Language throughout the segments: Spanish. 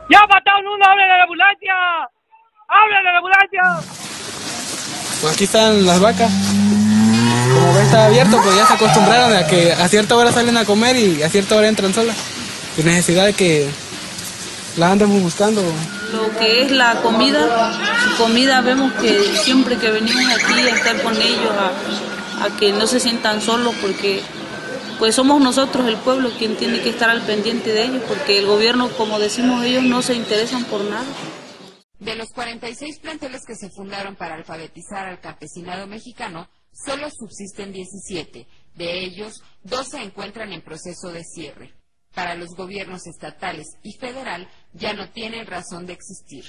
¡Ya mataron uno! ¡Háblale a la ambulancia! ¡Háblale a la ambulancia! Pues aquí están las vacas. Como ven, está abierto, pues ya se acostumbraron a que a cierta hora salen a comer y a cierta hora entran solas. Sin necesidad de que la andemos buscando. Lo que es la comida, su comida, vemos que siempre que venimos aquí a estar con ellos, a que no se sientan solos, porque pues somos nosotros, el pueblo, quien tiene que estar al pendiente de ellos, porque el gobierno, como decimos ellos, no se interesan por nada. De los 46 planteles que se fundaron para alfabetizar al campesinado mexicano, solo subsisten 17. De ellos, 2 se encuentran en proceso de cierre. Para los gobiernos estatales y federal ya no tienen razón de existir.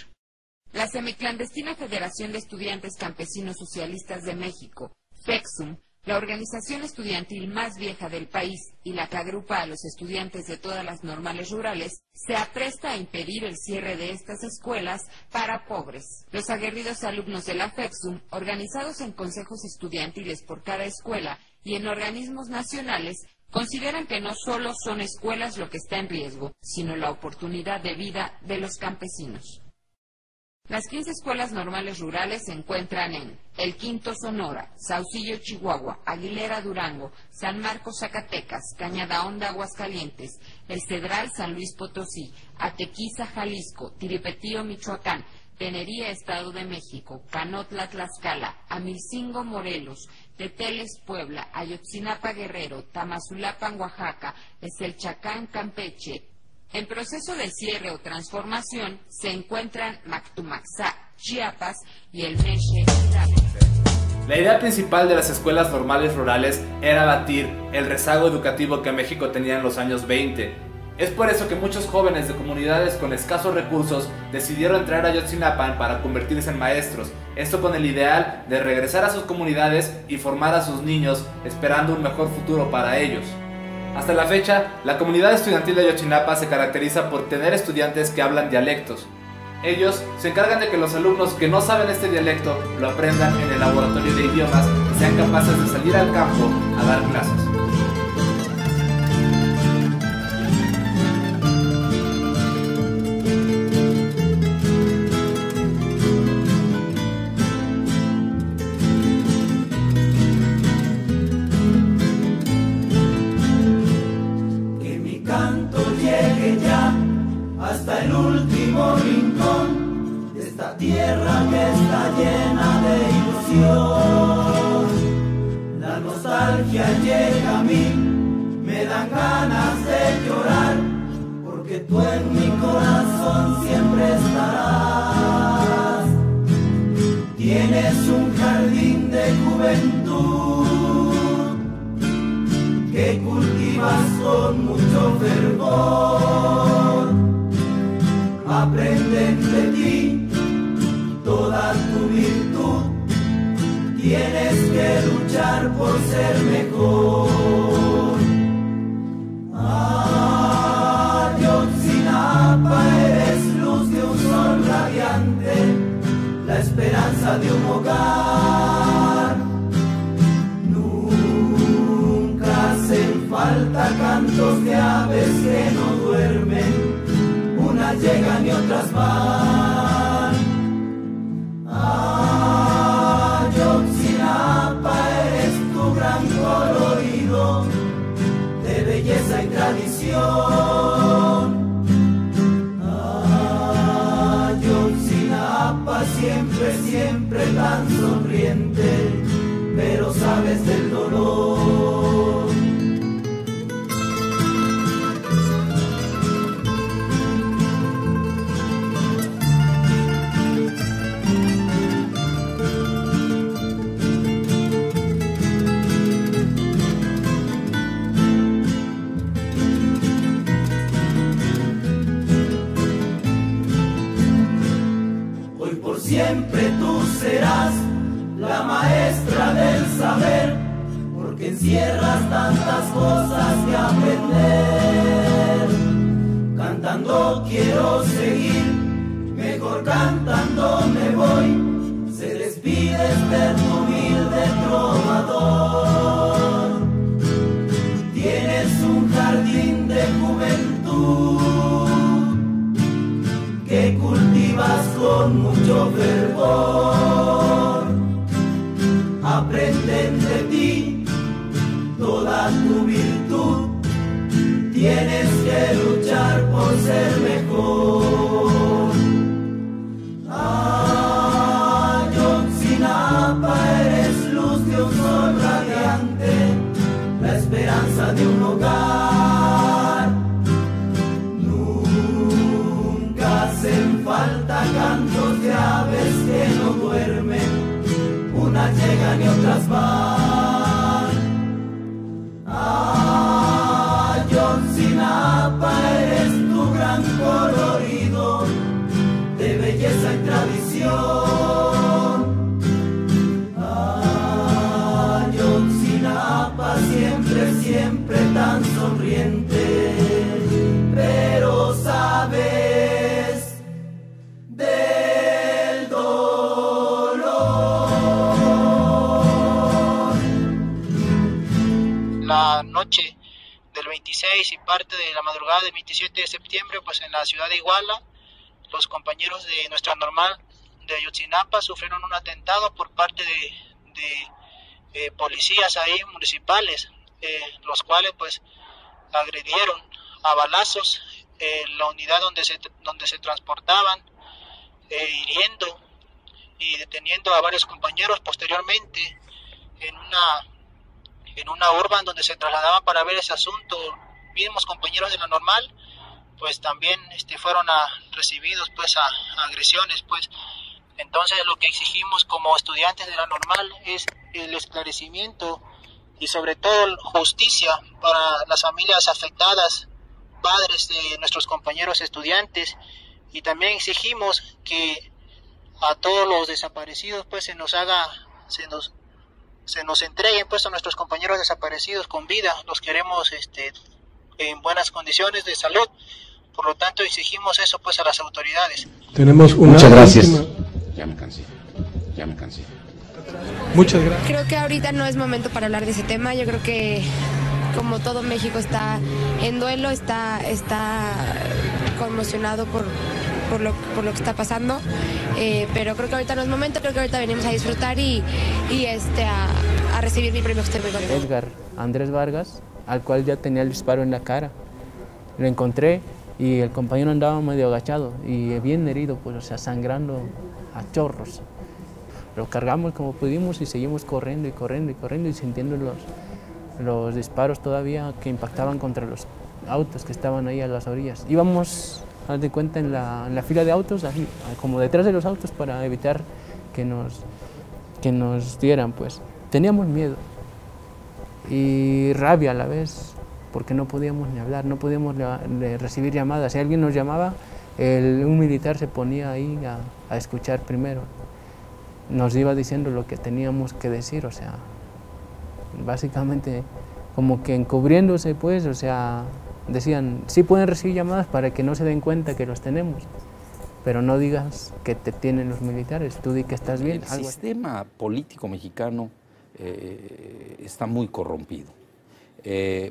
La semiclandestina Federación de Estudiantes Campesinos Socialistas de México, FECSUM, la organización estudiantil más vieja del país y la que agrupa a los estudiantes de todas las normales rurales, se apresta a impedir el cierre de estas escuelas para pobres. Los aguerridos alumnos de la FECSUM, organizados en consejos estudiantiles por cada escuela y en organismos nacionales, consideran que no solo son escuelas lo que está en riesgo, sino la oportunidad de vida de los campesinos. Las 15 escuelas normales rurales se encuentran en El Quinto, Sonora; Saucillo, Chihuahua; Aguilera, Durango; San Marcos, Zacatecas; Cañada Honda, Aguascalientes; El Cedral, San Luis Potosí; Atequiza, Jalisco; Tiripetío, Michoacán; Tenería, Estado de México; Canotla, Tlaxcala; Amilcingo, Morelos; Teteles, Puebla; Ayotzinapa, Guerrero; Tamazulapan, Oaxaca; Eselchacán, Campeche. En proceso de cierre o transformación se encuentran Mactumaxá, Chiapas y El Meche, Hidalgo. La idea principal de las escuelas normales rurales era abatir el rezago educativo que México tenía en los años 20. Es por eso que muchos jóvenes de comunidades con escasos recursos decidieron entrar a Ayotzinapa para convertirse en maestros, esto con el ideal de regresar a sus comunidades y formar a sus niños esperando un mejor futuro para ellos. Hasta la fecha, la comunidad estudiantil de Ayotzinapa se caracteriza por tener estudiantes que hablan dialectos. Ellos se encargan de que los alumnos que no saben este dialecto lo aprendan en el laboratorio de idiomas y sean capaces de salir al campo a dar clases. Hasta el último rincón de esta tierra que está llena de ilusión. La nostalgia llega a mí, me dan ganas de llorar, porque tú en mi corazón siempre estarás. Tienes un jardín de juventud que cultivas con mucho fervor. Aprenden de ti toda tu virtud, tienes que luchar por ser mejor. Ayotzinapa, eres luz de un sol radiante, la esperanza de un hogar. Nunca hacen falta cantos de aves que no duermen, unas llegan y otras van. Ayotzinapa, eres tu gran colorido de belleza y tradición. Ayotzinapa, siempre, siempre tan sonriente, pero sabes del dolor. Siempre tú serás la maestra del saber, porque encierras tantas cosas que aprender. Cantando quiero seguir, mejor cantando me voy, se despide este humilde trovador. Tienes un jardín de juventud con mucho fervor. Aprenden de ti toda tu virtud, tienes que luchar por ser mejor. Ayotzinapa, eres luz de un sol radiante, la esperanza de un hogar. Nunca hacen falta cantos de aves que no duermen, unas llegan y otras van. Ayotzinapa, eres tu gran colorido de belleza y tradición. Ayotzinapa, siempre, siempre tan sonriente, pero sabes del dolor. La noche del 26 y parte de la madrugada del 27 de septiembre, pues en la ciudad de Iguala, los compañeros de nuestra normal de Ayotzinapa sufrieron un atentado por parte de policías ahí municipales, los cuales pues agredieron a balazos la unidad donde se transportaban, hiriendo y deteniendo a varios compañeros. Posteriormente en una urban donde se trasladaban para ver ese asunto, mismos compañeros de la normal pues también fueron recibidos pues a agresiones. Pues entonces lo que exigimos como estudiantes de la normal es el esclarecimiento y sobre todo justicia para las familias afectadas, padres de nuestros compañeros estudiantes, y también exigimos que a todos los desaparecidos pues se nos entreguen pues a nuestros compañeros desaparecidos con vida. Los queremos en buenas condiciones de salud. Por lo tanto, exigimos eso pues a las autoridades. Tenemos una Muchas gracias. Ya me cansé. Muchas gracias. Creo que ahorita no es momento para hablar de ese tema. Yo creo que como todo México está en duelo, está conmocionado por lo que está pasando, pero creo que ahorita no es momento. Creo que ahorita venimos a disfrutar y a recibir mi premio. Edgar Andrés Vargas, al cual ya tenía el disparo en la cara. Lo encontré y el compañero andaba medio agachado y bien herido, pues, o sea, sangrando a chorros. Lo cargamos como pudimos y seguimos corriendo y sintiendo los disparos todavía que impactaban contra los autos que estaban ahí a las orillas. Íbamos, haz de cuenta, en la fila de autos, así, como detrás de los autos para evitar que nos dieran, pues. Teníamos miedo y rabia a la vez, porque no podíamos ni hablar, no podíamos recibir llamadas. Si alguien nos llamaba, un militar se ponía ahí a escuchar primero. Nos iba diciendo lo que teníamos que decir, o sea, básicamente como que encubriéndose, pues, o sea, decían, sí pueden recibir llamadas para que no se den cuenta que los tenemos, pero no digas que te tienen los militares, tú di que estás bien. El sistema político mexicano está muy corrompido,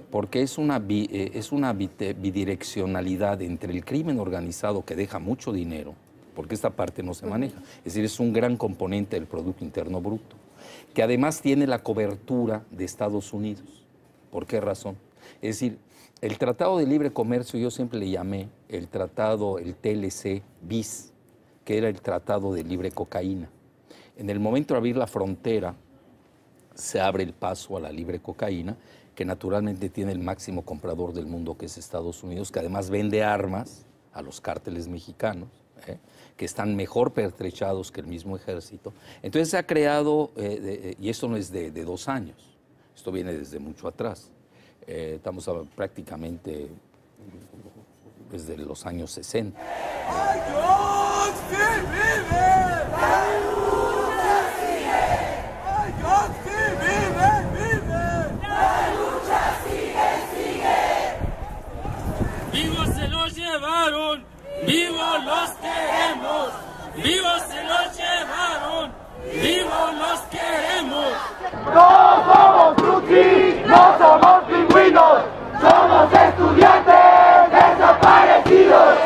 porque es una bidireccionalidad entre el crimen organizado, que deja mucho dinero, porque esta parte no se maneja, es decir, es un gran componente del Producto Interno Bruto, que además tiene la cobertura de Estados Unidos. ¿Por qué razón? Es decir, el Tratado de Libre Comercio, yo siempre le llamé el TLC bis, que era el Tratado de Libre Cocaína. En el momento de abrir la frontera, se abre el paso a la libre cocaína, que naturalmente tiene el máximo comprador del mundo, que es Estados Unidos, que además vende armas a los cárteles mexicanos, que están mejor pertrechados que el mismo ejército. Entonces se ha creado, y esto no es de 2 años, esto viene desde mucho atrás, estamos prácticamente desde los años 60. ¡Vivos se los llevaron! ¡Vivos los queremos! ¡Vivos se los llevaron! ¡Vivos los queremos! No somos frutzi, no somos pingüinos, somos estudiantes desaparecidos.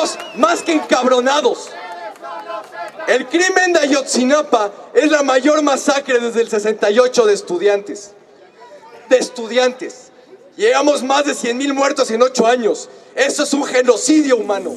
estamos más que encabronados. El crimen de Ayotzinapa es la mayor masacre desde el 68 de estudiantes. Llegamos más de 100,000 muertos en 8 años. Eso es un genocidio humano.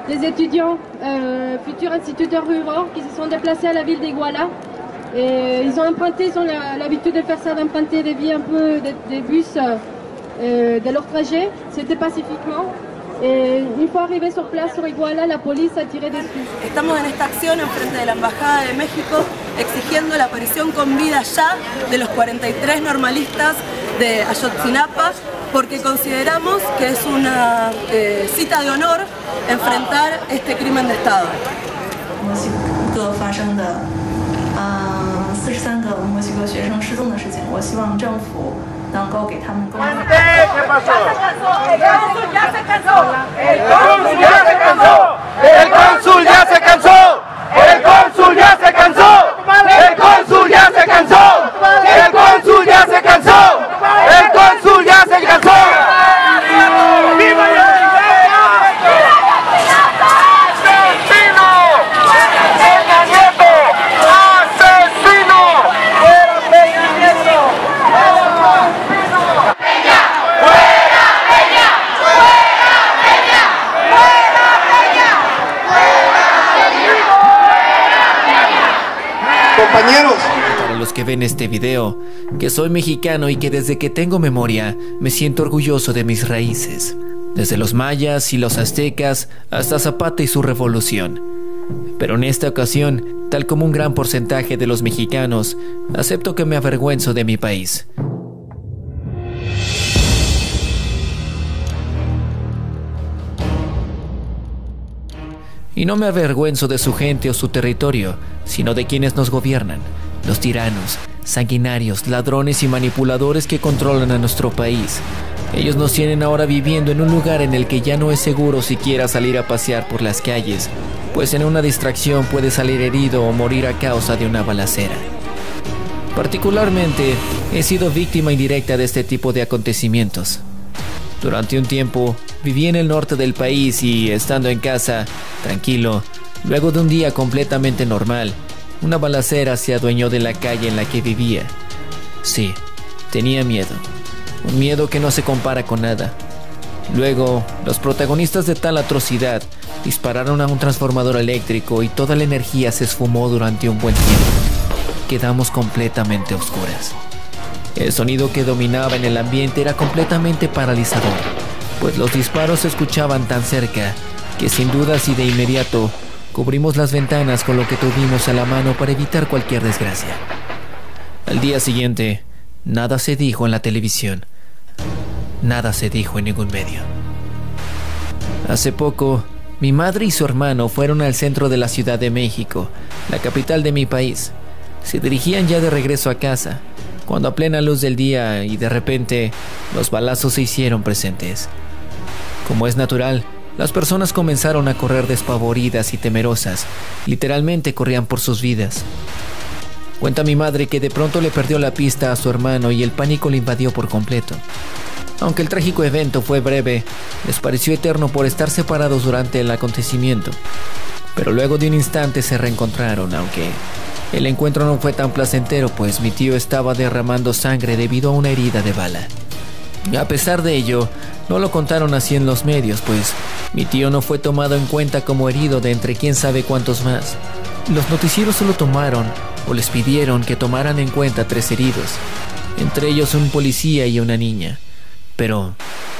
Des étudiants, futurs instituteurs ruraux qui se sont déplacés à la ville d'Iguala. Et ils ont l'habitude de faire ça, d'emprunter des vies un peu des bus de leur trajet. C'était pacifiquement. Et une fois arrivés sur place, sur Iguala, la police a tiré dessus. Estamos en esta acción enfrente de la Embajada de México exigiendo la aparición con vida ya de los 43 normalistas de Ayotzinapa, porque consideramos que es una cita de honor enfrentar este crimen de Estado. 43个墨西哥学生失踪的事情，我希望政府能够给他们公平。Compañeros, para los que ven este video, que soy mexicano y que desde que tengo memoria me siento orgulloso de mis raíces, desde los mayas y los aztecas hasta Zapata y su revolución. Pero en esta ocasión, tal como un gran porcentaje de los mexicanos, acepto que me avergüenzo de mi país. Y no me avergüenzo de su gente o su territorio, sino de quienes nos gobiernan, los tiranos, sanguinarios, ladrones y manipuladores que controlan a nuestro país. Ellos nos tienen ahora viviendo en un lugar en el que ya no es seguro siquiera salir a pasear por las calles, pues en una distracción puede salir herido o morir a causa de una balacera. Particularmente, he sido víctima indirecta de este tipo de acontecimientos. Durante un tiempo, viví en el norte del país y, estando en casa, tranquilo, luego de un día completamente normal, una balacera se adueñó de la calle en la que vivía. Sí, tenía miedo. Un miedo que no se compara con nada. Luego, los protagonistas de tal atrocidad dispararon a un transformador eléctrico y toda la energía se esfumó durante un buen tiempo. Quedamos completamente a oscuras. El sonido que dominaba en el ambiente era completamente paralizador, pues los disparos se escuchaban tan cerca que sin dudas y de inmediato cubrimos las ventanas con lo que tuvimos a la mano para evitar cualquier desgracia. Al día siguiente, nada se dijo en la televisión, nada se dijo en ningún medio. Hace poco, mi madre y su hermano fueron al centro de la Ciudad de México, la capital de mi país. Se dirigían ya de regreso a casa, cuando a plena luz del día y de repente los balazos se hicieron presentes. Como es natural, las personas comenzaron a correr despavoridas y temerosas, literalmente corrían por sus vidas. Cuenta mi madre que de pronto le perdió la pista a su hermano y el pánico le invadió por completo. Aunque el trágico evento fue breve, les pareció eterno por estar separados durante el acontecimiento. pero luego de un instante se reencontraron, aunque el encuentro no fue tan placentero, pues mi tío estaba derramando sangre debido a una herida de bala. A pesar de ello, no lo contaron así en los medios, pues mi tío no fue tomado en cuenta como herido de entre quién sabe cuántos más. Los noticieros solo tomaron, o les pidieron que tomaran en cuenta 3 heridos, entre ellos un policía y una niña. Pero,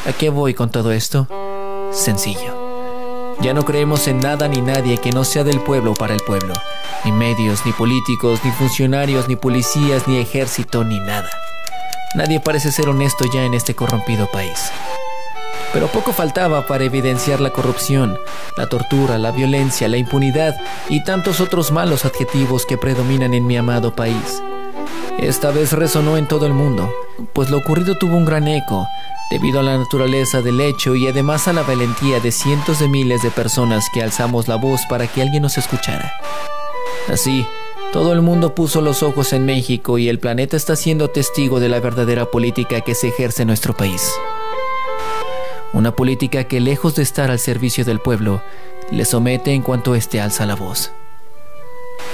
¿a qué voy con todo esto? Sencillo. Ya no creemos en nada ni nadie que no sea del pueblo para el pueblo. Ni medios, ni políticos, ni funcionarios, ni policías, ni ejército, ni nada. Nadie parece ser honesto ya en este corrompido país. Pero poco faltaba para evidenciar la corrupción, la tortura, la violencia, la impunidad y tantos otros malos adjetivos que predominan en mi amado país. Esta vez resonó en todo el mundo, pues lo ocurrido tuvo un gran eco, debido a la naturaleza del hecho y además a la valentía de cientos de miles de personas que alzamos la voz para que alguien nos escuchara. Así, todo el mundo puso los ojos en México y el planeta está siendo testigo de la verdadera política que se ejerce en nuestro país. Una política que, lejos de estar al servicio del pueblo, le somete en cuanto éste alza la voz.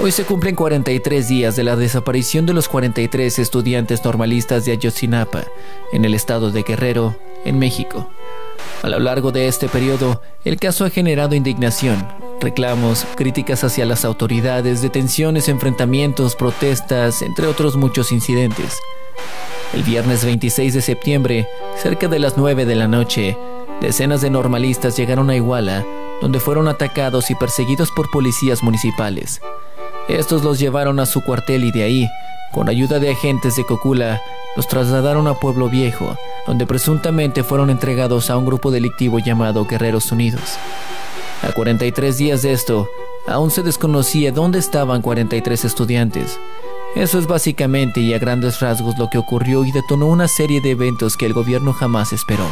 Hoy se cumplen 43 días de la desaparición de los 43 estudiantes normalistas de Ayotzinapa, en el estado de Guerrero, en México. A lo largo de este periodo, el caso ha generado indignación, reclamos, críticas hacia las autoridades, detenciones, enfrentamientos, protestas, entre otros muchos incidentes. El viernes 26 de septiembre, cerca de las 9 de la noche, decenas de normalistas llegaron a Iguala, donde fueron atacados y perseguidos por policías municipales. Estos los llevaron a su cuartel y de ahí, con ayuda de agentes de Cocula, los trasladaron a Pueblo Viejo, donde presuntamente fueron entregados a un grupo delictivo llamado Guerreros Unidos. A 43 días de esto, aún se desconocía dónde estaban 43 estudiantes. Eso es básicamente y a grandes rasgos lo que ocurrió y detonó una serie de eventos que el gobierno jamás esperó.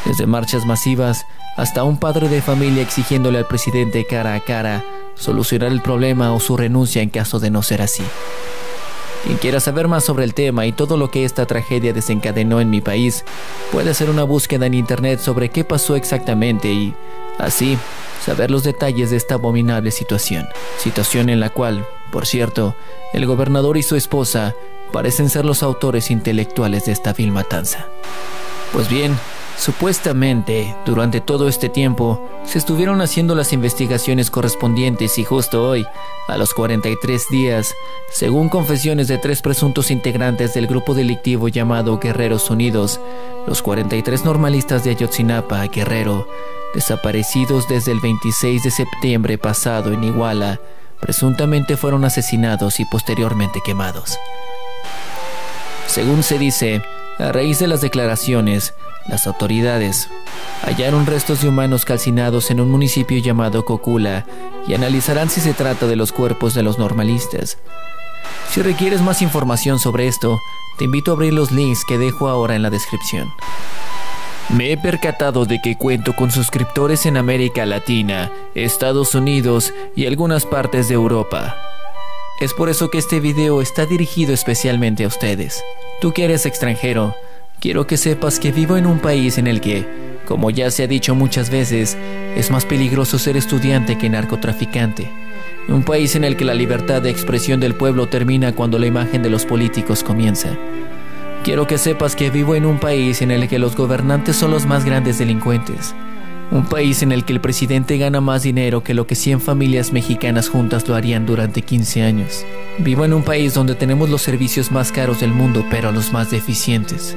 Desde marchas masivas hasta un padre de familia exigiéndole al presidente cara a cara solucionar el problema o su renuncia en caso de no ser así. Quien quiera saber más sobre el tema y todo lo que esta tragedia desencadenó en mi país, puede hacer una búsqueda en internet sobre qué pasó exactamente y, así, saber los detalles de esta abominable situación. Situación en la cual, por cierto, el gobernador y su esposa parecen ser los autores intelectuales de esta vil matanza. Pues bien, supuestamente, durante todo este tiempo, se estuvieron haciendo las investigaciones correspondientes y justo hoy, a los 43 días, según confesiones de 3 presuntos integrantes del grupo delictivo llamado Guerreros Unidos, los 43 normalistas de Ayotzinapa, Guerrero, desaparecidos desde el 26 de septiembre pasado en Iguala, presuntamente fueron asesinados y posteriormente quemados. Según se dice, a raíz de las declaraciones, las autoridades hallaron restos de humanos calcinados en un municipio llamado Cocula y analizarán si se trata de los cuerpos de los normalistas. Si requieres más información sobre esto, te invito a abrir los links que dejo ahora en la descripción. Me he percatado de que cuento con suscriptores en América Latina, Estados Unidos y algunas partes de Europa. Es por eso que este video está dirigido especialmente a ustedes. Tú que eres extranjero, quiero que sepas que vivo en un país en el que, como ya se ha dicho muchas veces, es más peligroso ser estudiante que narcotraficante. Un país en el que la libertad de expresión del pueblo termina cuando la imagen de los políticos comienza. Quiero que sepas que vivo en un país en el que los gobernantes son los más grandes delincuentes. Un país en el que el presidente gana más dinero que lo que 100 familias mexicanas juntas lo harían durante 15 años. Vivo en un país donde tenemos los servicios más caros del mundo, pero los más deficientes.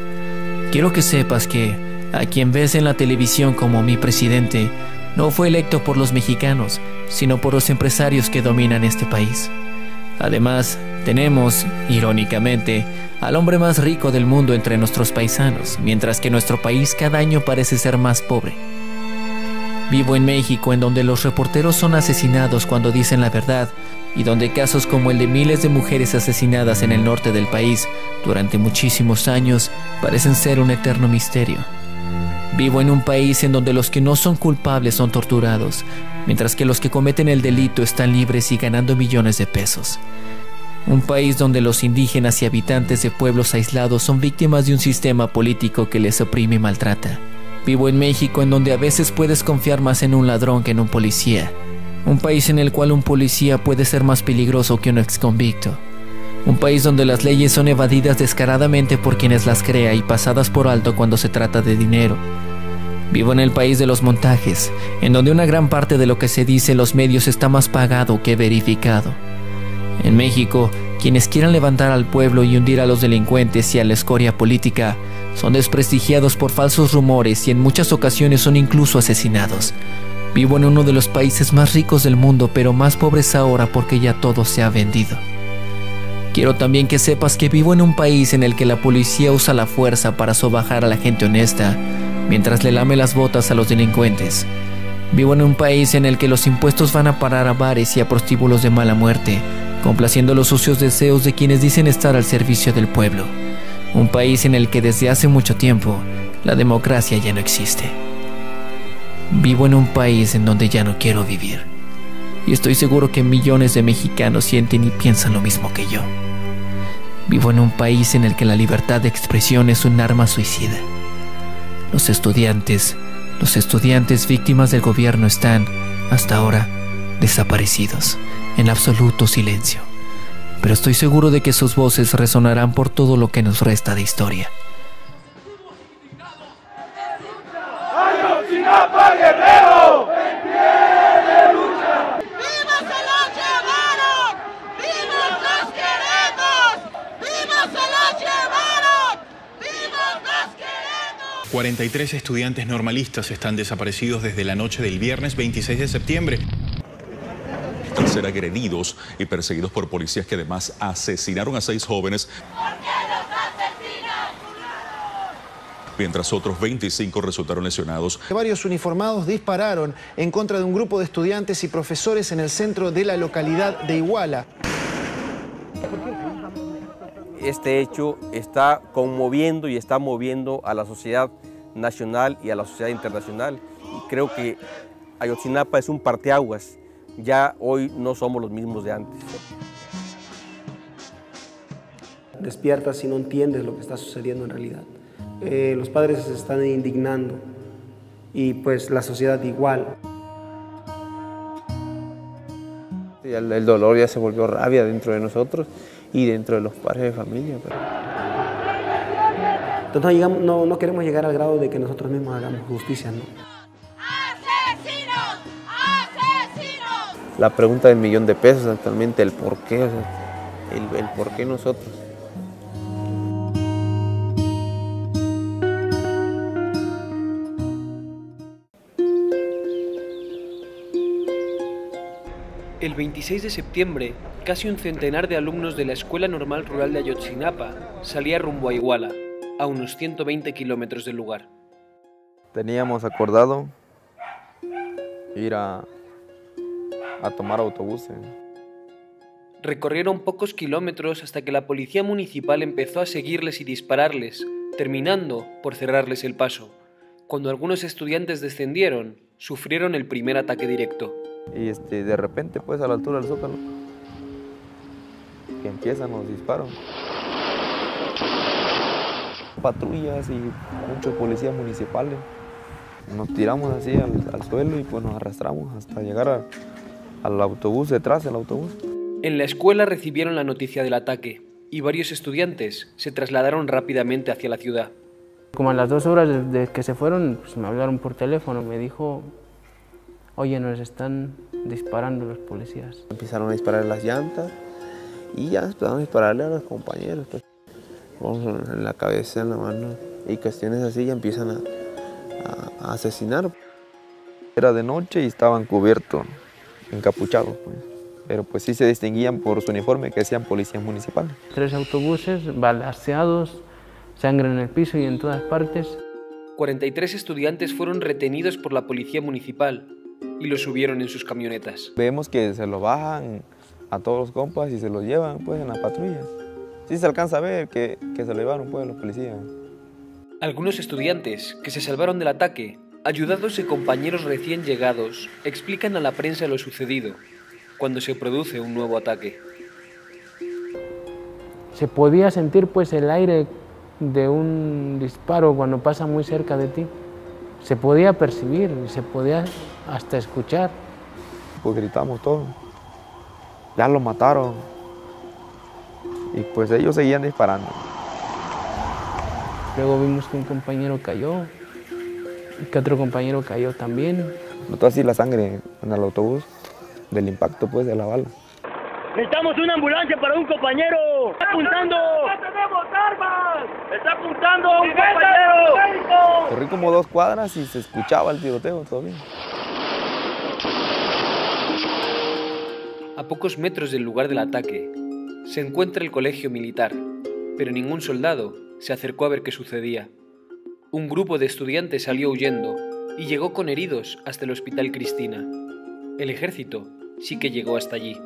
Quiero que sepas que, a quien ves en la televisión como mi presidente, no fue electo por los mexicanos, sino por los empresarios que dominan este país. Además, tenemos, irónicamente, al hombre más rico del mundo entre nuestros paisanos, mientras que nuestro país cada año parece ser más pobre. Vivo en México, en donde los reporteros son asesinados cuando dicen la verdad, y donde casos como el de miles de mujeres asesinadas en el norte del país durante muchísimos años parecen ser un eterno misterio. Vivo en un país en donde los que no son culpables son torturados, mientras que los que cometen el delito están libres y ganando millones de pesos. Un país donde los indígenas y habitantes de pueblos aislados son víctimas de un sistema político que les oprime y maltrata. Vivo en México, en donde a veces puedes confiar más en un ladrón que en un policía. Un país en el cual un policía puede ser más peligroso que un exconvicto. Un país donde las leyes son evadidas descaradamente por quienes las crea y pasadas por alto cuando se trata de dinero. Vivo en el país de los montajes, en donde una gran parte de lo que se dice en los medios está más pagado que verificado. En México, quienes quieran levantar al pueblo y hundir a los delincuentes y a la escoria política son desprestigiados por falsos rumores y en muchas ocasiones son incluso asesinados. Vivo en uno de los países más ricos del mundo, pero más pobres ahora porque ya todo se ha vendido. Quiero también que sepas que vivo en un país en el que la policía usa la fuerza para sobajar a la gente honesta, mientras le lame las botas a los delincuentes. Vivo en un país en el que los impuestos van a parar a bares y a prostíbulos de mala muerte, complaciendo los sucios deseos de quienes dicen estar al servicio del pueblo. Un país en el que desde hace mucho tiempo la democracia ya no existe. Vivo en un país en donde ya no quiero vivir. Y estoy seguro que millones de mexicanos sienten y piensan lo mismo que yo. Vivo en un país en el que la libertad de expresión es un arma suicida. Los estudiantes víctimas del gobierno están, hasta ahora, desaparecidos, en absoluto silencio. Pero estoy seguro de que sus voces resonarán por todo lo que nos resta de historia. ¡Ayotzinapa, Guerrero! ¡En pie de lucha! ¡Vivos se los llevaron! ¡Vivos los queremos! ¡Vivos se los llevaron! ¡Vivos los queremos! 43 estudiantes normalistas están desaparecidos desde la noche del viernes 26 de septiembre. Al ser agredidos y perseguidos por policías que además asesinaron a 6 jóvenes. Mientras otros 25 resultaron lesionados. Varios uniformados dispararon en contra de un grupo de estudiantes y profesores en el centro de la localidad de Iguala. Este hecho está conmoviendo y está moviendo a la sociedad nacional y a la sociedad internacional. Y creo que Ayotzinapa es un parteaguas. Ya hoy no somos los mismos de antes. Despiertas y no entiendes lo que está sucediendo en realidad. Los padres se están indignando y pues la sociedad igual. El dolor ya se volvió rabia dentro de nosotros y dentro de los padres de familia. Entonces no queremos llegar al grado de que nosotros mismos hagamos justicia, ¿no? La pregunta del $1.000.000 actualmente, el por qué, o sea, el por qué nosotros. El 26 de septiembre, casi un centenar de alumnos de la Escuela Normal Rural de Ayotzinapa salía rumbo a Iguala, a unos 120 kilómetros del lugar. Teníamos acordado ir a tomar autobuses. Recorrieron pocos kilómetros hasta que la policía municipal empezó a seguirles y dispararles, terminando por cerrarles el paso. Cuando algunos estudiantes descendieron, sufrieron el primer ataque directo. Y de repente, pues a la altura del Zócalo, que empiezan los disparos. Patrullas y muchos policías municipales. Nos tiramos así al suelo y pues nos arrastramos hasta llegar al autobús, detrás del autobús. En la escuela recibieron la noticia del ataque y varios estudiantes se trasladaron rápidamente hacia la ciudad. Como a las 2 horas de que se fueron, pues me hablaron por teléfono, me dijo, oye, nos están disparando los policías. Empezaron a disparar las llantas y ya empezaron a dispararle a los compañeros. Pues. En la cabeza, en la mano y cuestiones así ya empiezan a asesinar. Era de noche y estaban cubiertos, encapuchados, pues. Pero pues sí se distinguían por su uniforme que decían policías municipales. 3 autobuses balaceados, sangre en el piso y en todas partes. 43 estudiantes fueron retenidos por la policía municipal y los subieron en sus camionetas. Vemos que se lo bajan a todos los compas y se los llevan pues en la patrulla. Sí se alcanza a ver que se lo llevaron pues los policías. Algunos estudiantes que se salvaron del ataque, ayudados de compañeros recién llegados, explican a la prensa lo sucedido cuando se produce un nuevo ataque. Se podía sentir pues el aire de un disparo cuando pasa muy cerca de ti. Se podía percibir, se podía hasta escuchar. pues gritamos todos. Ya lo mataron. Y pues ellos seguían disparando. Luego vimos que un compañero cayó, y que otro compañero cayó también. Notó así la sangre en el autobús, del impacto pues de la bala. Necesitamos una ambulancia para un compañero. ¡Está apuntando! ¡No tenemos armas! ¡Está apuntando a un compañero! Corrí como 2 cuadras y se escuchaba el tiroteo todavía. A pocos metros del lugar del ataque se encuentra el colegio militar, pero ningún soldado se acercó a ver qué sucedía. Un grupo de estudiantes salió huyendo y llegó con heridos hasta el Hospital Cristina. El ejército sí que llegó hasta allí.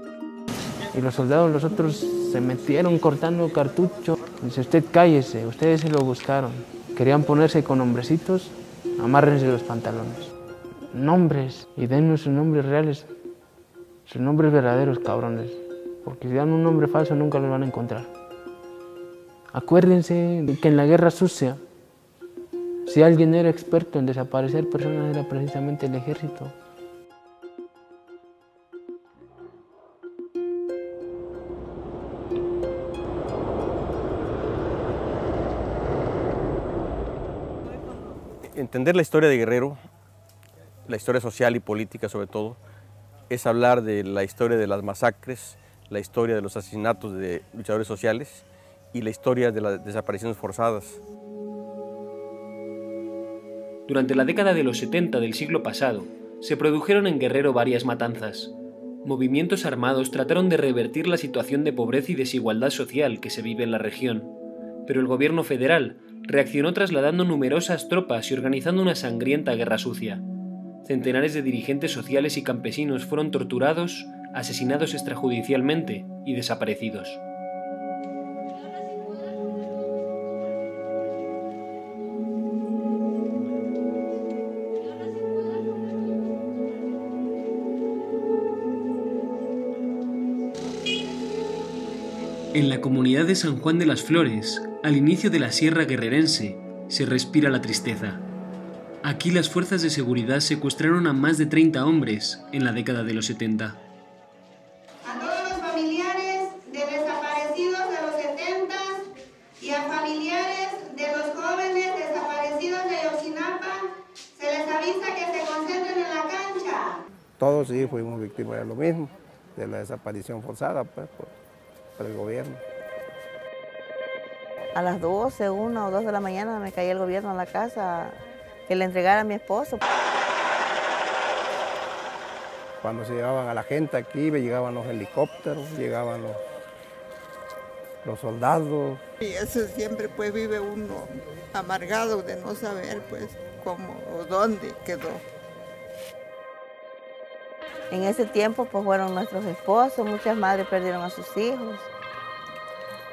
Y los soldados, los otros, se metieron cortando cartucho. Dice, usted cállese, ustedes se lo buscaron. Querían ponerse con hombrecitos, amárrense los pantalones. Nombres, y dennos sus nombres reales, sus nombres verdaderos, cabrones. Porque si dan un nombre falso nunca los van a encontrar. Acuérdense que en la guerra sucia, si alguien era experto en desaparecer personas, era precisamente el ejército. Entender la historia de Guerrero, la historia social y política sobre todo, es hablar de la historia de las masacres, la historia de los asesinatos de luchadores sociales y la historia de las desapariciones forzadas. Durante la década de los 70 del siglo pasado, se produjeron en Guerrero varias matanzas. Movimientos armados trataron de revertir la situación de pobreza y desigualdad social que se vive en la región, pero el gobierno federal reaccionó trasladando numerosas tropas y organizando una sangrienta guerra sucia. Centenares de dirigentes sociales y campesinos fueron torturados, asesinados extrajudicialmente y desaparecidos. En la comunidad de San Juan de las Flores, al inicio de la Sierra Guerrerense, se respira la tristeza. Aquí las fuerzas de seguridad secuestraron a más de 30 hombres en la década de los 70. A todos los familiares de desaparecidos de los 70 y a familiares de los jóvenes desaparecidos de Ayotzinapa, se les avisa que se concentren en la cancha. Todos sí fuimos víctimas de lo mismo, de la desaparición forzada pues, por el gobierno. A las 12, 1 o 2 de la mañana me caía el gobierno a la casa que le entregara a mi esposo. Cuando se llevaban a la gente aquí, llegaban los helicópteros, llegaban los soldados. Y eso siempre pues vive uno amargado de no saber pues cómo o dónde quedó. En ese tiempo pues fueron nuestros esposos, muchas madres perdieron a sus hijos.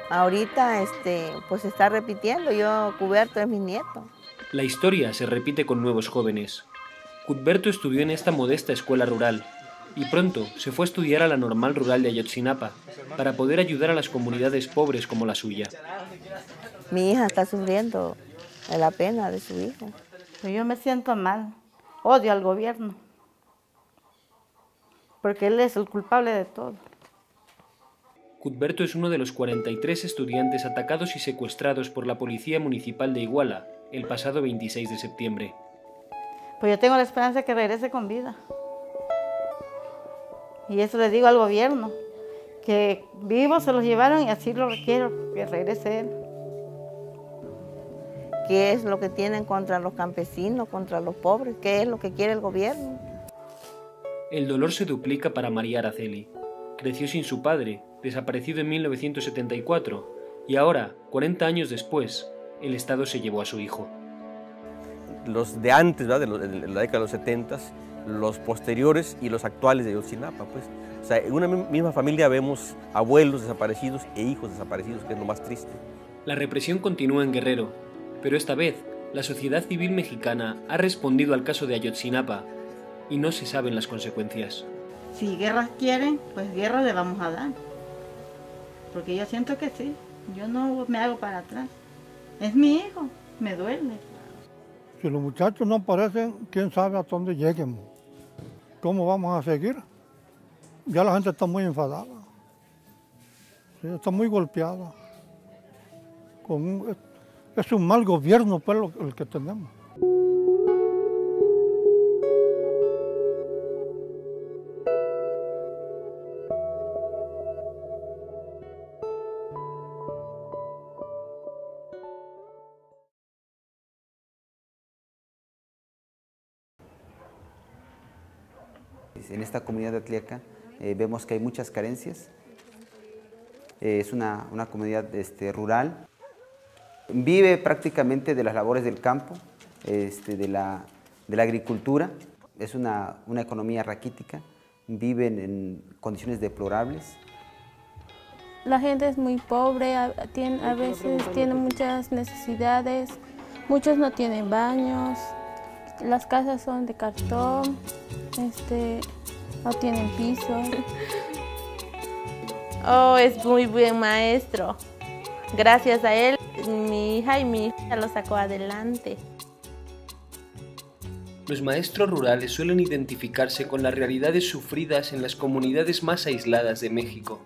Ahorita pues se está repitiendo, Cudberto es mi nieto. La historia se repite con nuevos jóvenes. Cudberto estudió en esta modesta escuela rural y pronto se fue a estudiar a la Normal Rural de Ayotzinapa para poder ayudar a las comunidades pobres como la suya. Mi hija está sufriendo de la pena de su hijo. Yo me siento mal, odio al gobierno, porque él es el culpable de todo. Cudberto es uno de los 43 estudiantes atacados y secuestrados por la Policía Municipal de Iguala el pasado 26 de septiembre. Pues yo tengo la esperanza de que regrese con vida. Y eso le digo al gobierno, que vivos se los llevaron y así lo requiero, que regrese él. ¿Qué es lo que tienen contra los campesinos, contra los pobres? ¿Qué es lo que quiere el gobierno? El dolor se duplica para María Araceli. Creció sin su padre, desaparecido en 1974, y ahora, 40 años después, el Estado se llevó a su hijo. Los de antes, ¿verdad? De la década de los 70, los posteriores y los actuales de Ayotzinapa, pues. O sea, en una misma familia vemos abuelos desaparecidos e hijos desaparecidos, que es lo más triste. La represión continúa en Guerrero, pero esta vez la sociedad civil mexicana ha respondido al caso de Ayotzinapa y no se saben las consecuencias. Si guerras quieren, pues guerra le vamos a dar. Porque yo siento que sí, yo no me hago para atrás. Es mi hijo, me duele. Si los muchachos no aparecen, quién sabe a dónde lleguen. ¿Cómo vamos a seguir? Ya la gente está muy enfadada, sí, está muy golpeada. Es un mal gobierno pues, el que tenemos. En esta comunidad de Atliaca vemos que hay muchas carencias. Es una comunidad rural. Vive prácticamente de las labores del campo, de la agricultura. Es una economía raquítica. Viven en condiciones deplorables. La gente es muy pobre, a veces tiene muchas necesidades. Muchos no tienen baños. Las casas son de cartón. No tienen piso. Oh, es muy buen maestro. Gracias a él, mi hija lo sacó adelante. Los maestros rurales suelen identificarse con las realidades sufridas en las comunidades más aisladas de México.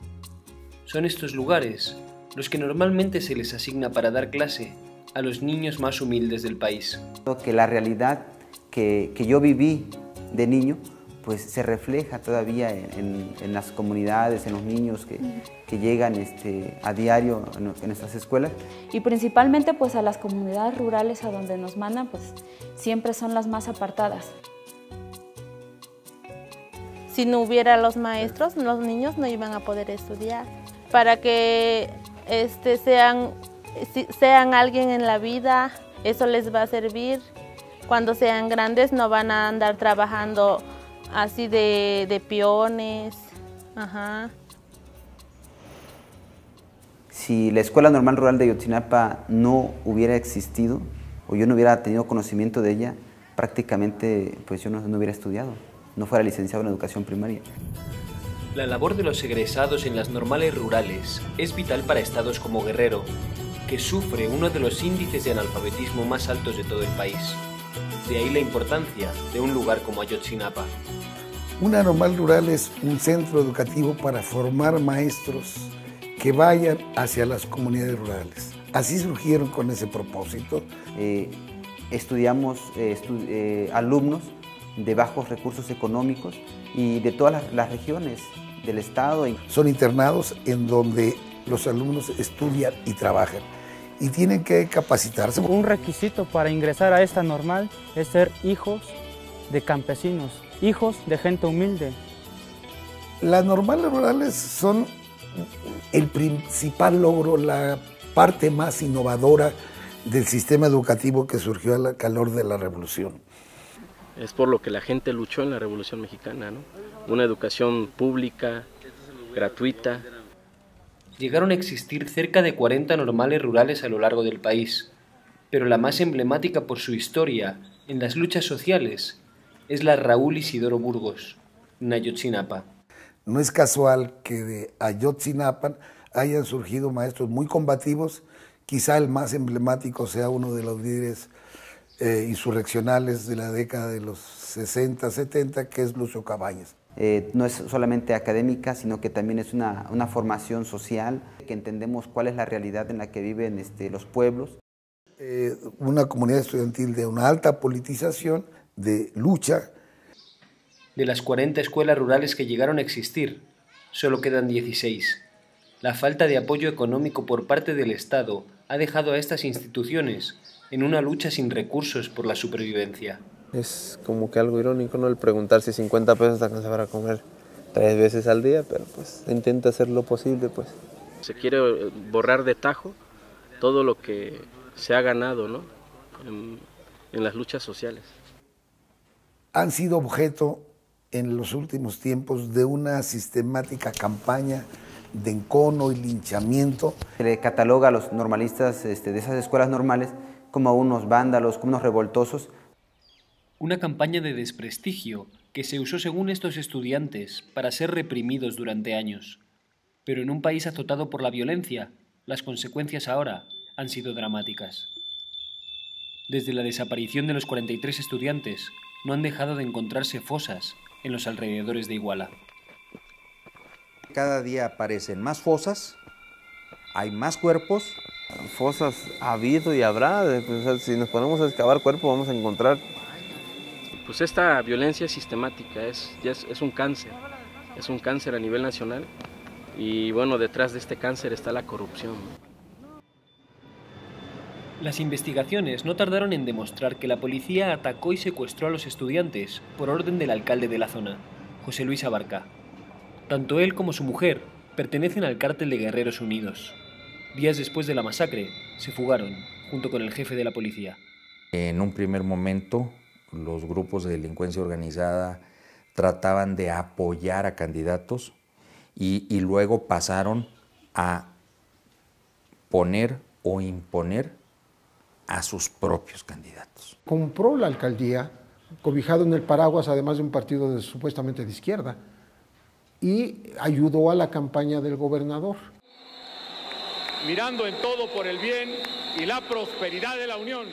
Son estos lugares los que normalmente se les asigna para dar clase a los niños más humildes del país. Que la realidad que yo viví de niño pues se refleja todavía en las comunidades, en los niños que llegan a diario en nuestras escuelas. Y principalmente pues a las comunidades rurales a donde nos mandan, pues siempre son las más apartadas. Si no hubiera los maestros, los niños no iban a poder estudiar. Para que sean alguien en la vida, eso les va a servir. Cuando sean grandes no van a andar trabajando así de peones. Ajá. Si la Escuela Normal Rural de Ayotzinapa no hubiera existido, o yo no hubiera tenido conocimiento de ella, prácticamente pues yo no hubiera estudiado, no fuera licenciado en educación primaria. La labor de los egresados en las normales rurales es vital para estados como Guerrero, que sufre uno de los índices de analfabetismo más altos de todo el país. De ahí la importancia de un lugar como Ayotzinapa. Una normal rural es un centro educativo para formar maestros que vayan hacia las comunidades rurales. Así surgieron con ese propósito. Estudiamos alumnos de bajos recursos económicos y de todas las regiones del estado. Son internados en donde los alumnos estudian y trabajan y tienen que capacitarse. Un requisito para ingresar a esta normal es ser hijos de campesinos, hijos de gente humilde. Las normales rurales son el principal logro, la parte más innovadora del sistema educativo que surgió al calor de la revolución. Es por lo que la gente luchó en la Revolución Mexicana, ¿no? Una educación pública, gratuita. Llegaron a existir cerca de 40 normales rurales a lo largo del país, pero la más emblemática por su historia en las luchas sociales es la Raúl Isidoro Burgos, en Ayotzinapa. No es casual que de Ayotzinapa hayan surgido maestros muy combativos, quizá el más emblemático sea uno de los líderes insurreccionales de la década de los 60, 70, que es Lucio Cabañas. No es solamente académica, sino que también es una formación social, que entendemos cuál es la realidad en la que viven los pueblos. Una comunidad estudiantil de una alta politización, de lucha. De las 40 escuelas rurales que llegaron a existir, solo quedan 16. La falta de apoyo económico por parte del Estado ha dejado a estas instituciones en una lucha sin recursos por la supervivencia. Es como que algo irónico, ¿no? El preguntar si 50 pesos te alcanza para comer 3 veces al día, pero pues intenta hacer lo posible, pues. Se quiere borrar de tajo todo lo que se ha ganado, ¿no? En las luchas sociales. Han sido objeto en los últimos tiempos de una sistemática campaña de encono y linchamiento. Se le cataloga a los normalistas de esas escuelas normales como unos vándalos, como unos revoltosos. Una campaña de desprestigio que se usó según estos estudiantes para ser reprimidos durante años. Pero en un país azotado por la violencia, las consecuencias ahora han sido dramáticas. Desde la desaparición de los 43 estudiantes, no han dejado de encontrarse fosas en los alrededores de Iguala. cada día aparecen más fosas, hay más cuerpos. Fosas ha habido y habrá, pues, si nos ponemos a excavar cuerpos vamos a encontrar. Pues esta violencia sistemática es un cáncer a nivel nacional y bueno, detrás de este cáncer está la corrupción. Las investigaciones no tardaron en demostrar que la policía atacó y secuestró a los estudiantes por orden del alcalde de la zona, José Luis Abarca. Tanto él como su mujer pertenecen al cártel de Guerreros Unidos. Días después de la masacre, se fugaron, junto con el jefe de la policía. En un primer momento, los grupos de delincuencia organizada trataban de apoyar a candidatos y luego pasaron a poner o imponer a sus propios candidatos. Compró la alcaldía, cobijado en el paraguas, además de un partido supuestamente de izquierda, y ayudó a la campaña del gobernador. Mirando en todo por el bien y la prosperidad de la Unión.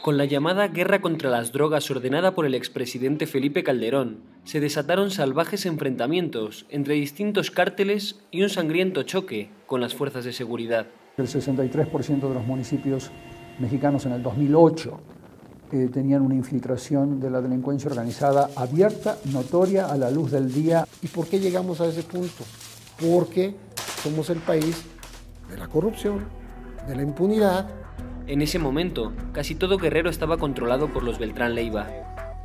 Con la llamada guerra contra las drogas ordenada por el expresidente Felipe Calderón, se desataron salvajes enfrentamientos entre distintos cárteles y un sangriento choque con las fuerzas de seguridad. El 63% de los municipios mexicanos en el 2008 tenían una infiltración de la delincuencia organizada abierta, notoria, a la luz del día. ¿Y por qué llegamos a ese punto? Porque somos el país de la corrupción, de la impunidad. En ese momento, casi todo Guerrero estaba controlado por los Beltrán Leiva.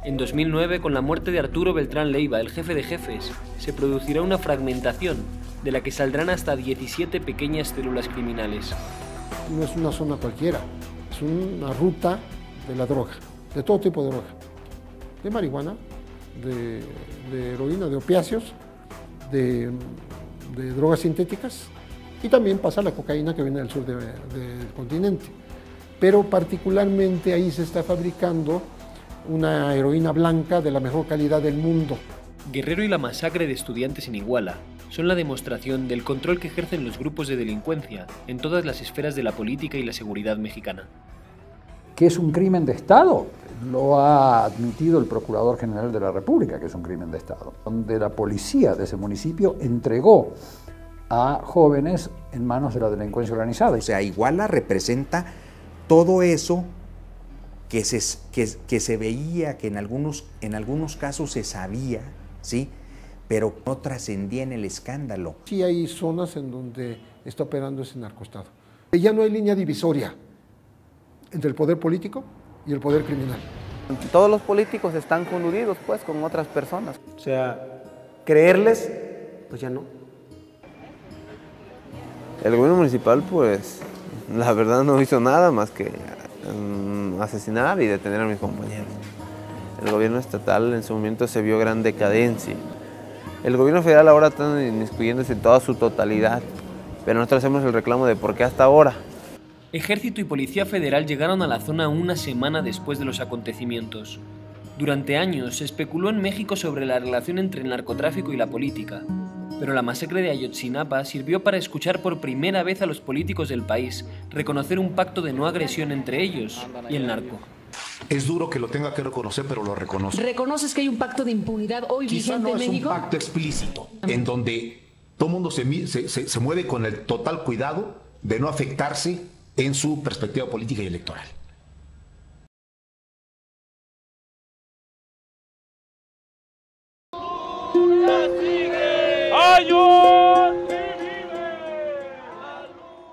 En 2009, con la muerte de Arturo Beltrán Leiva, el jefe de jefes, se producirá una fragmentación de la que saldrán hasta 17 pequeñas células criminales. No es una zona cualquiera, es una ruta de la droga, de todo tipo de droga, de marihuana, de heroína, de opiáceos, de drogas sintéticas, y también pasa la cocaína que viene del sur del continente. Pero particularmente ahí se está fabricando una heroína blanca de la mejor calidad del mundo. Guerrero y la masacre de estudiantes en Iguala son la demostración del control que ejercen los grupos de delincuencia en todas las esferas de la política y la seguridad mexicana. ¿Qué es un crimen de Estado? Lo ha admitido el Procurador General de la República, que es un crimen de Estado, donde la policía de ese municipio entregó a jóvenes en manos de la delincuencia organizada. O sea, Iguala representa todo eso que se veía, que en algunos casos se sabía, ¿sí? Pero no trascendía en el escándalo. Sí hay zonas en donde está operando ese narcoestado. Ya no hay línea divisoria entre el poder político y el poder criminal. Todos los políticos están coludidos pues con otras personas. O sea, creerles, pues ya no. El gobierno municipal, pues, la verdad no hizo nada más que asesinar y detener a mis compañeros. El gobierno estatal en su momento se vio gran decadencia. El gobierno federal ahora está inmiscuyéndose en toda su totalidad, pero nosotros hacemos el reclamo de por qué hasta ahora. Ejército y Policía Federal llegaron a la zona una semana después de los acontecimientos. Durante años se especuló en México sobre la relación entre el narcotráfico y la política, pero la masacre de Ayotzinapa sirvió para escuchar por primera vez a los políticos del país reconocer un pacto de no agresión entre ellos y el narco. Es duro que lo tenga que reconocer, pero lo reconoce. ¿Reconoces que hay un pacto de impunidad hoy vigente en México? Quizá no es un pacto explícito, en donde todo el mundo se mueve con el total cuidado de no afectarse en su perspectiva política y electoral.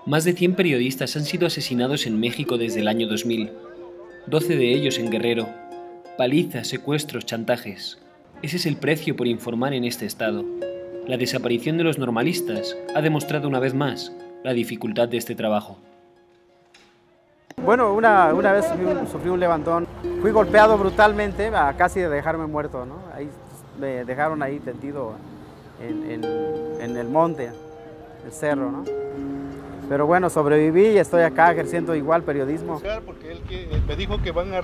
Más de 100 periodistas han sido asesinados en México desde el año 2000. 12 de ellos en Guerrero. Palizas, secuestros, chantajes. Ese es el precio por informar en este estado. La desaparición de los normalistas ha demostrado una vez más la dificultad de este trabajo. Bueno, una vez sufrí un levantón. Fui golpeado brutalmente, a casi de dejarme muerto, ¿no? Ahí me dejaron ahí tendido en el monte, el cerro, ¿no? Pero bueno, sobreviví y estoy acá ejerciendo igual periodismo. Porque él me dijo que van a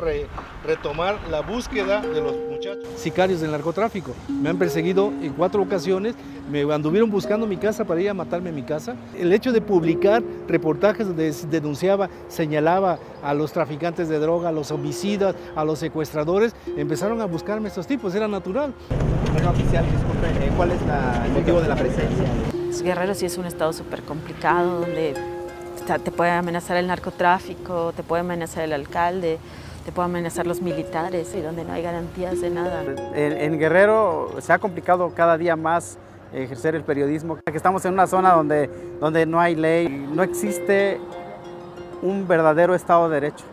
retomar la búsqueda de los muchachos. Sicarios del narcotráfico. Me han perseguido en 4 ocasiones, me anduvieron buscando mi casa para ir a matarme en mi casa. El hecho de publicar reportajes donde denunciaba, señalaba a los traficantes de droga, a los homicidas, a los secuestradores, empezaron a buscarme estos tipos, era natural. Bueno, oficial, disculpe, ¿cuál es el motivo de la presencia? Guerrero sí es un estado súper complicado, donde te puede amenazar el narcotráfico, te puede amenazar el alcalde, te puede amenazar los militares y donde no hay garantías de nada. En Guerrero se ha complicado cada día más ejercer el periodismo. Estamos en una zona donde no hay ley, no existe un verdadero Estado de Derecho.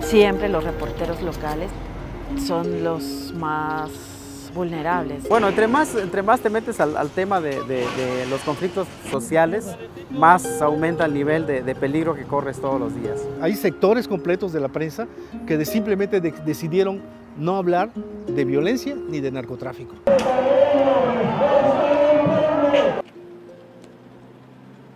Siempre los reporteros locales son los más vulnerables. Bueno, entre más te metes al tema de los conflictos sociales, más aumenta el nivel de peligro que corres todos los días. Hay sectores completos de la prensa que simplemente decidieron no hablar de violencia ni de narcotráfico.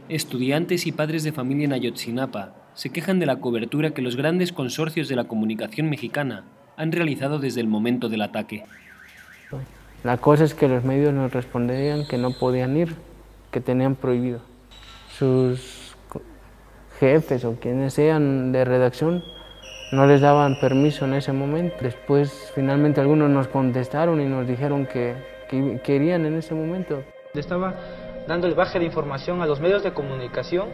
Estudiantes y padres de familia en Ayotzinapa se quejan de la cobertura que los grandes consorcios de la comunicación mexicana han realizado desde el momento del ataque. La cosa es que los medios nos respondían que no podían ir, que tenían prohibido. Sus jefes o quienes sean de redacción no les daban permiso en ese momento. Después, finalmente, algunos nos contestaron y nos dijeron que querían en ese momento. Estaba dando el baje de información a los medios de comunicación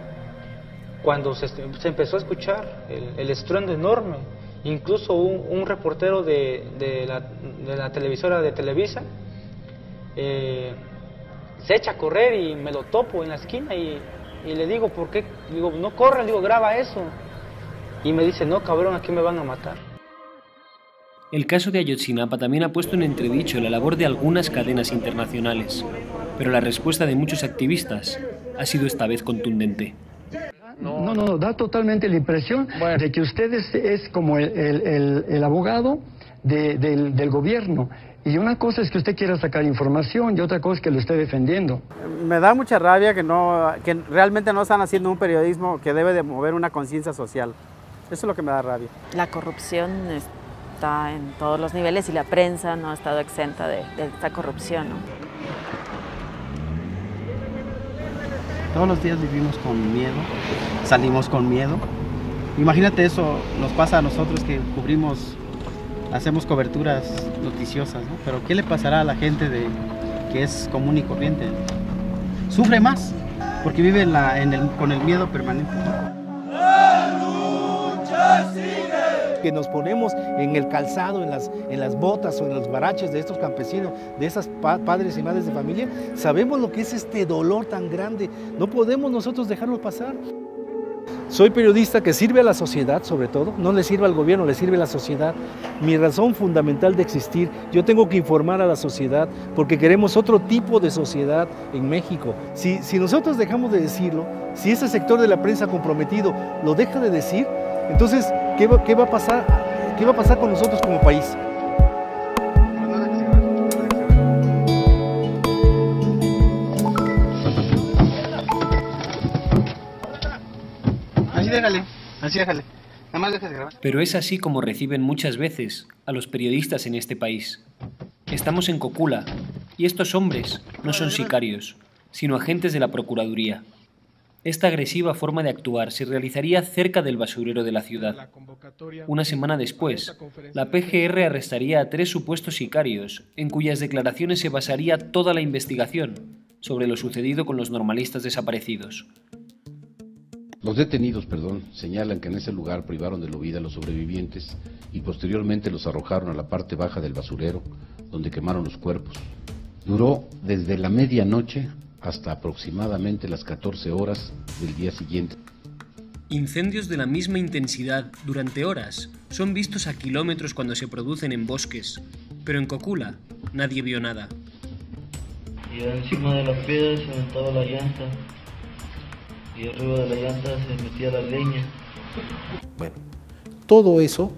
cuando se empezó a escuchar el estruendo enorme. Incluso un reportero de la televisora de Televisa se echa a correr y me lo topo en la esquina y le digo, ¿por qué? Digo, no corras, digo, graba eso. Y me dice, no, cabrón, aquí me van a matar. El caso de Ayotzinapa también ha puesto en entredicho la labor de algunas cadenas internacionales, pero la respuesta de muchos activistas ha sido esta vez contundente. No, da totalmente la impresión de que usted es como el abogado del gobierno. Y una cosa es que usted quiera sacar información y otra cosa es que lo esté defendiendo. Me da mucha rabia que realmente no están haciendo un periodismo que debe de mover una conciencia social. Eso es lo que me da rabia. La corrupción está en todos los niveles y la prensa no ha estado exenta de esta corrupción, ¿no? Todos los días vivimos con miedo, salimos con miedo. Imagínate eso, nos pasa a nosotros que cubrimos, hacemos coberturas noticiosas, ¿no? Pero ¿qué le pasará a la gente que es común y corriente? Sufre más, porque vive con el miedo permanente. Que nos ponemos en el calzado, en las botas o en los baraches de estos campesinos, de esas padres y madres de familia, sabemos lo que es este dolor tan grande. No podemos nosotros dejarlo pasar. Soy periodista que sirve a la sociedad, sobre todo, no le sirve al gobierno, le sirve a la sociedad. Mi razón fundamental de existir, yo tengo que informar a la sociedad porque queremos otro tipo de sociedad en México. Si nosotros dejamos de decirlo, si ese sector de la prensa comprometido lo deja de decir, entonces, ¿qué va a pasar? ¿Qué va a pasar con nosotros como país? Así déjale. Nada más déjale grabar. Pero es así como reciben muchas veces a los periodistas en este país. Estamos en Cocula y estos hombres no son sicarios, sino agentes de la Procuraduría. Esta agresiva forma de actuar se realizaría cerca del basurero de la ciudad. Una semana después, la PGR arrestaría a 3 supuestos sicarios, en cuyas declaraciones se basaría toda la investigación sobre lo sucedido con los normalistas desaparecidos. Los detenidos, señalan que en ese lugar privaron de la vida a los sobrevivientes y posteriormente los arrojaron a la parte baja del basurero, donde quemaron los cuerpos. Duró desde la medianoche hasta aproximadamente las 14 horas del día siguiente. Incendios de la misma intensidad durante horas son vistos a kilómetros cuando se producen en bosques, pero en Cocula nadie vio nada. Y encima de las piedras se aventaba la llanta, y arriba de la llanta se metía la leña. Bueno, todo eso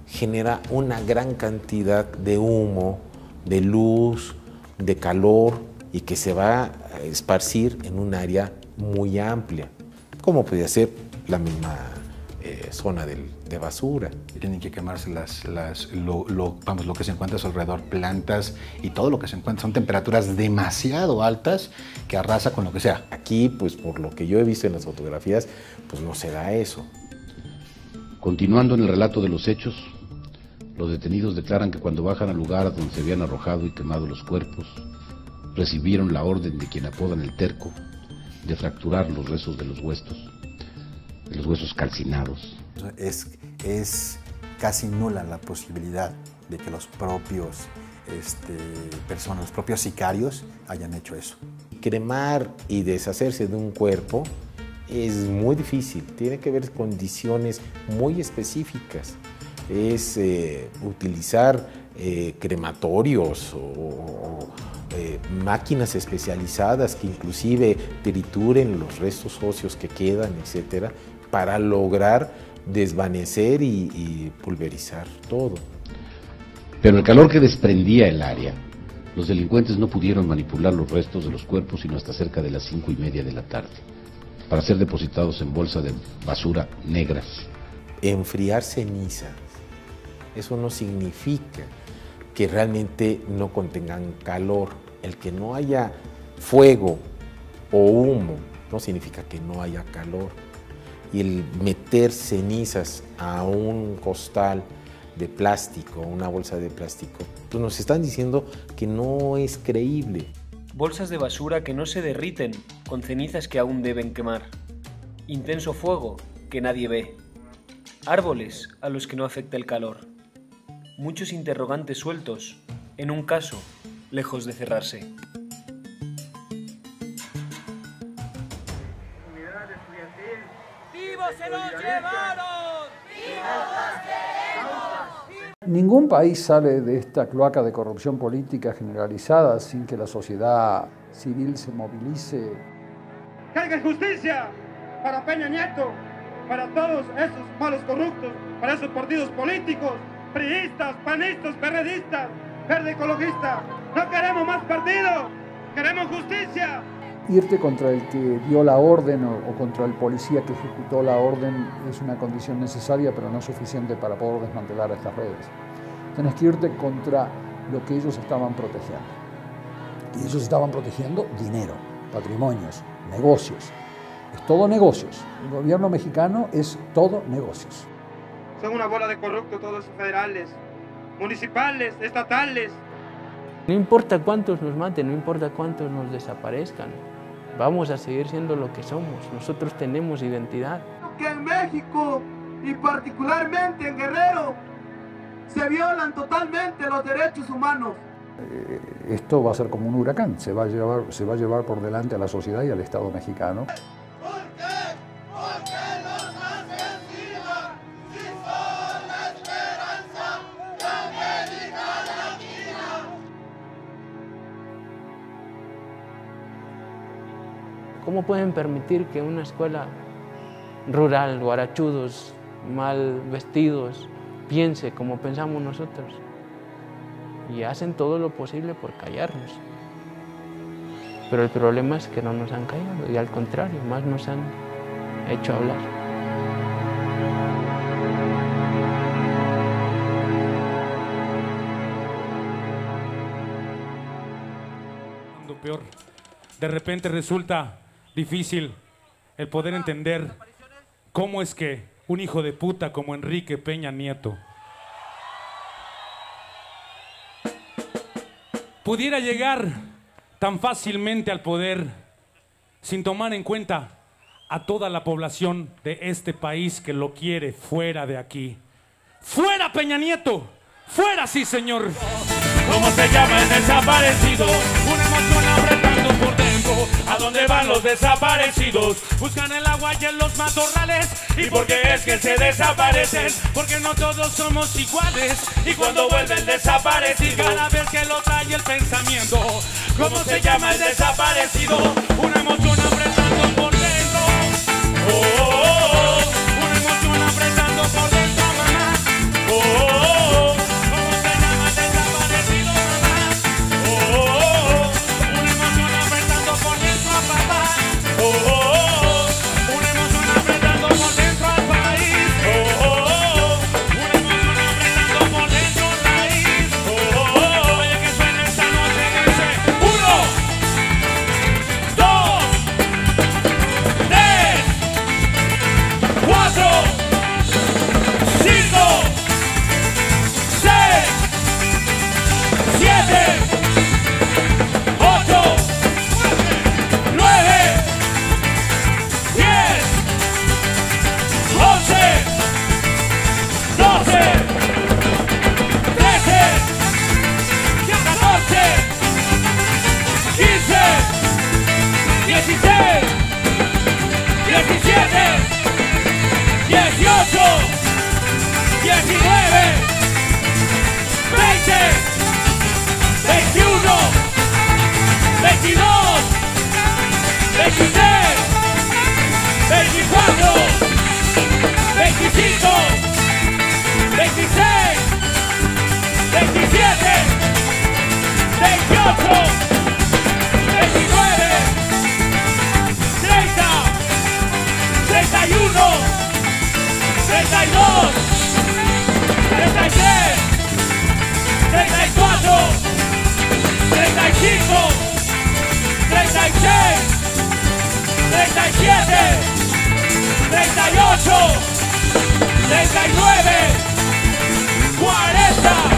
genera una gran cantidad de humo, de luz, de calor, y que se va a esparcir en un área muy amplia, como podría ser la misma zona de basura. Tienen que quemarse lo que se encuentra a su alrededor, plantas y todo lo que se encuentra. Son temperaturas demasiado altas que arrasa con lo que sea. Aquí, pues por lo que yo he visto en las fotografías, pues no se da eso. Continuando en el relato de los hechos, los detenidos declaran que cuando bajan al lugar donde se habían arrojado y quemado los cuerpos, recibieron la orden de quien apodan el terco de fracturar los restos de los huesos calcinados. Es casi nula la posibilidad de que los propios los propios sicarios hayan hecho eso. Cremar y deshacerse de un cuerpo es muy difícil, tiene que ver con condiciones muy específicas. Es utilizar crematorios o máquinas especializadas que inclusive trituren los restos óseos que quedan, etcétera, para lograr desvanecer y pulverizar todo. Pero el calor que desprendía el área, los delincuentes no pudieron manipular los restos de los cuerpos sino hasta cerca de las 5:30 de la tarde, para ser depositados en bolsas de basura negras. Enfriar cenizas, eso no significa que realmente no contengan calor. El que no haya fuego o humo no significa que no haya calor. Y el meter cenizas a un costal de plástico, una bolsa de plástico, pues nos están diciendo que no es creíble. Bolsas de basura que no se derriten, con cenizas que aún deben quemar. Intenso fuego que nadie ve. Árboles a los que no afecta el calor. Muchos interrogantes sueltos, en un caso, lejos de cerrarse. ¡Vivos se los llevaron! ¡Vivos los queremos! Ningún país sale de esta cloaca de corrupción política generalizada sin que la sociedad civil se movilice. ¡Que haya justicia para Peña Nieto, para todos esos malos corruptos, para esos partidos políticos, priistas, panistas, perredistas, verde ecologista! ¡No queremos más partidos! ¡Queremos justicia! Irte contra el que dio la orden o contra el policía que ejecutó la orden es una condición necesaria, pero no suficiente para poder desmantelar estas redes. Tenés que irte contra lo que ellos estaban protegiendo. Y ellos estaban protegiendo dinero, patrimonios, negocios. Es todo negocios. El gobierno mexicano es todo negocios. Son una bola de corruptos todos federales, municipales, estatales. No importa cuántos nos maten, no importa cuántos nos desaparezcan. Vamos a seguir siendo lo que somos. Nosotros tenemos identidad. Que en México y particularmente en Guerrero se violan totalmente los derechos humanos. Esto va a ser como un huracán, se va a llevar por delante a la sociedad y al Estado mexicano. ¿Cómo pueden permitir que una escuela rural, guarachudos, mal vestidos, piense como pensamos nosotros? Y hacen todo lo posible por callarnos. Pero el problema es que no nos han callado y al contrario, más nos han hecho hablar. Peor. De repente resulta difícil el poder entender cómo es que un hijo de puta como Enrique Peña Nieto pudiera llegar tan fácilmente al poder sin tomar en cuenta a toda la población de este país que lo quiere fuera de aquí. ¡Fuera Peña Nieto! ¡Fuera, sí, señor! ¿Cómo se llama el desaparecido? Una emoción apretando por dentro. ¿A dónde van los desaparecidos? Buscan el agua y en los matorrales. ¿Y por qué es que se desaparecen? Porque no todos somos iguales. Y cuando vuelve el desaparecido, cada vez que lo trae el pensamiento. ¿Cómo se llama el desaparecido? Una emoción apretando por dentro. Oh, oh, oh. Una emoción apretando por dentro, mamá. Oh, oh, oh. 32, 33, 34, 35, 36, 37, 38, 39, 40.